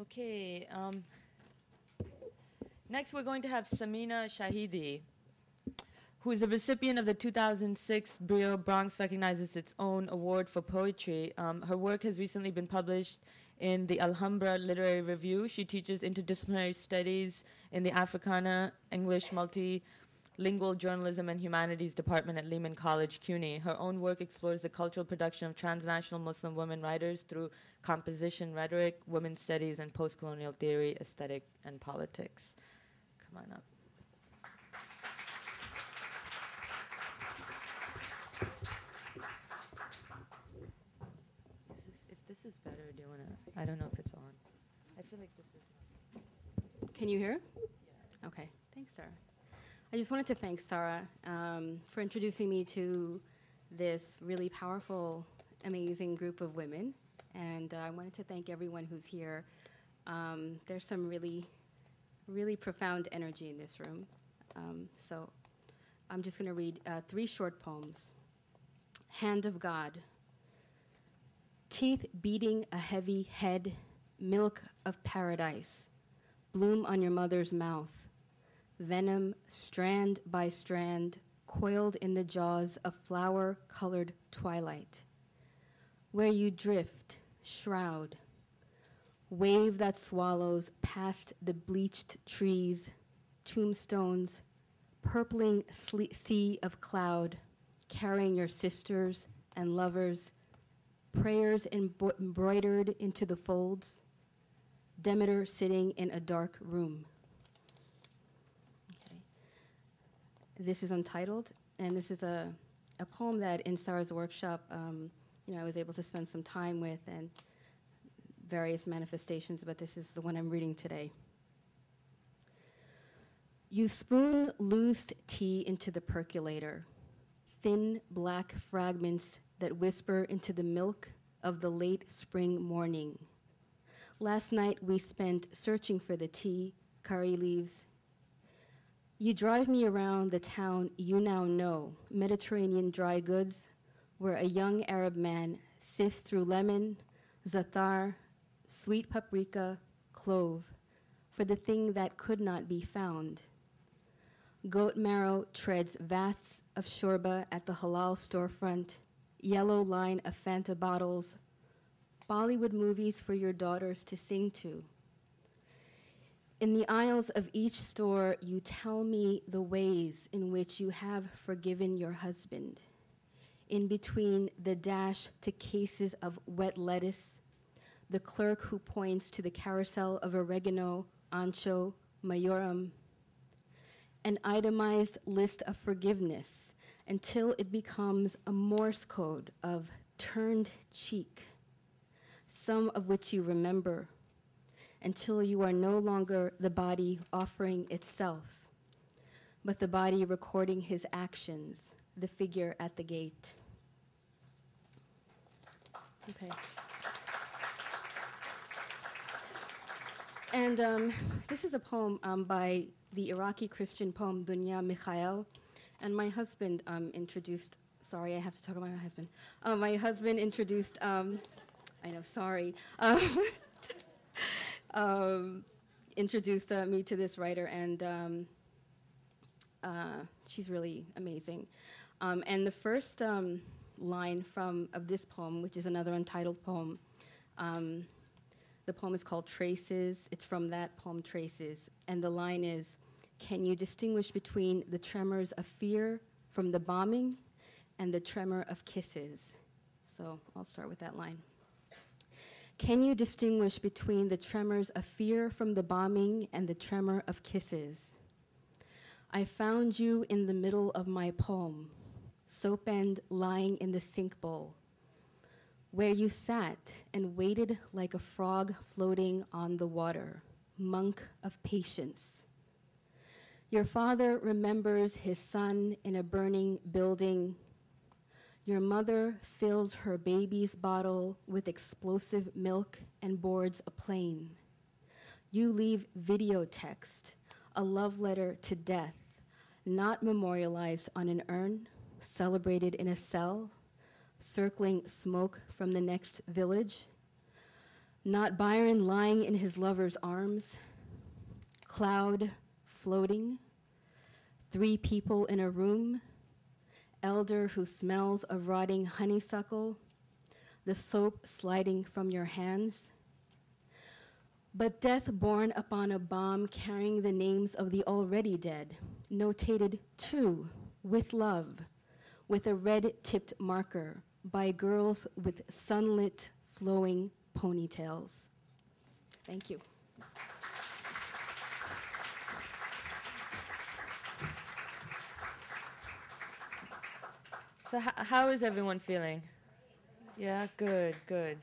Okay. Next, we're going to have Samina Shahidi, who is a recipient of the 2006 Brio Bronx Recognizes Its Own Award for Poetry. Her work has recently been published in the Alhambra Literary Review. She teaches interdisciplinary studies in the Africana English Multilingual Journalism and Humanities Department at Lehman College, CUNY. Her own work explores the cultural production of transnational Muslim women writers through composition, rhetoric, women's studies, and post-colonial theory, aesthetic, and politics. Come on up. If this is better, do you want to? I don't know if it's on. I feel like this is not. Can you hear? Yeah. Okay. Thanks, Sarah. I just wanted to thank Sarah for introducing me to this really powerful, amazing group of women. And I wanted to thank everyone who's here. There's some really, really profound energy in this room. So I'm just going to read 3 short poems. Hand of God. Teeth beating a heavy head, milk of paradise, bloom on your mother's mouth, venom strand by strand, coiled in the jaws of flower-colored twilight. Where you drift, shroud, wave that swallows past the bleached trees, tombstones, purpling sea of cloud, carrying your sisters and lovers, prayers embroidered into the folds, Demeter sitting in a dark room. Okay. This is untitled, and this is a poem that in Sarah's workshop, I was able to spend some time with and various manifestations, but this is the one I'm reading today. You spoon loosed tea into the percolator, thin black fragments that whisper into the milk of the late spring morning. Last night we spent searching for the tea, curry leaves. You drive me around the town you now know, Mediterranean dry goods, where a young Arab man sifts through lemon, za'atar, sweet paprika, clove, for the thing that could not be found. Goat marrow treads vasts of shorba at the halal storefront, yellow line of Fanta bottles, Bollywood movies for your daughters to sing to. In the aisles of each store, you tell me the ways in which you have forgiven your husband. In between the dash to cases of wet lettuce, the clerk who points to the carousel of oregano, ancho, majoram, an itemized list of forgiveness until it becomes a Morse code of turned cheek, some of which you remember, until you are no longer the body offering itself, but the body recording his actions, the figure at the gate. Okay. And this is a poem by the Iraqi Christian poem Dunya Mikhail, and my husband introduced, sorry, I have to talk about my husband. My husband introduced, I know, sorry, introduced me to this writer, and she's really amazing. And the first line of this poem, which is another untitled poem, the poem is called Traces. It's from that poem, Traces. And the line is, can you distinguish between the tremors of fear from the bombing and the tremor of kisses? So I'll start with that line. Can you distinguish between the tremors of fear from the bombing and the tremor of kisses? I found you in the middle of my poem, soap end lying in the sink bowl, where you sat and waited like a frog floating on the water, monk of patience. Your father remembers his son in a burning building. Your mother fills her baby's bottle with explosive milk and boards a plane. You leave video text, a love letter to death, not memorialized on an urn, celebrated in a cell, circling smoke from the next village. Not Byron lying in his lover's arms, cloud floating, 3 people in a room, elder who smells of rotting honeysuckle, the soap sliding from your hands. But death born upon a bomb carrying the names of the already dead, notated to, with love, with a red-tipped marker by girls with sunlit, flowing ponytails. Thank you. So how is everyone feeling? Yeah, good, good.